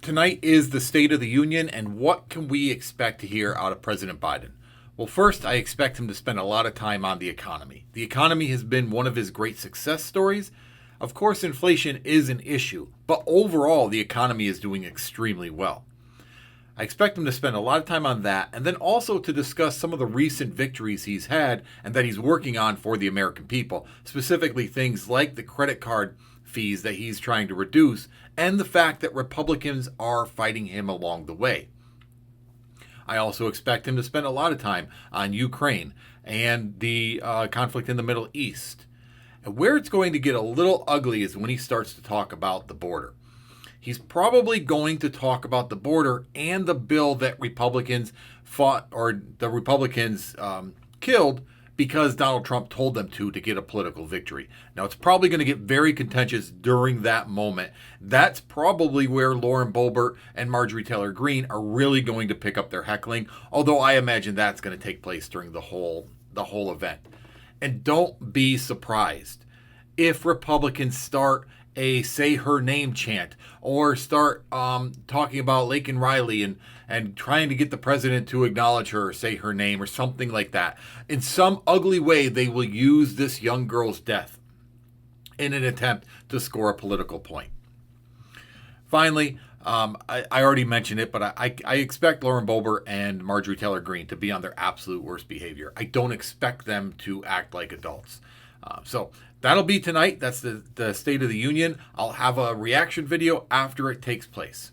Tonight is the State of the Union, and what can we expect to hear out of President Biden? Well, first, I expect him to spend a lot of time on the economy. The economy has been one of his great success stories. Of course, inflation is an issue, but overall, the economy is doing extremely well. I expect him to spend a lot of time on that, and then also to discuss some of the recent victories he's had and that he's working on for the American people, specifically things like the credit card fees that he's trying to reduce, and the fact that Republicans are fighting him along the way. I also expect him to spend a lot of time on Ukraine and the conflict in the Middle East. And where it's going to get a little ugly is when he starts to talk about the border. He's probably going to talk about the border and the bill that Republicans fought, or the Republicans killed, because Donald Trump told them to get a political victory. Now, it's probably going to get very contentious during that moment. That's probably where Lauren Boebert and Marjorie Taylor Greene are really going to pick up their heckling, although I imagine that's going to take place during the whole event. And don't be surprised if Republicans start a say her name chant, or start talking about Laken Riley and trying to get the president to acknowledge her or say her name or something like that. In some ugly way, they will use this young girl's death in an attempt to score a political point. Finally, I already mentioned it, but I expect Lauren Boebert and Marjorie Taylor Greene to be on their absolute worst behavior. I don't expect them to act like adults. So that'll be tonight. That's the State of the Union. I'll have a reaction video after it takes place.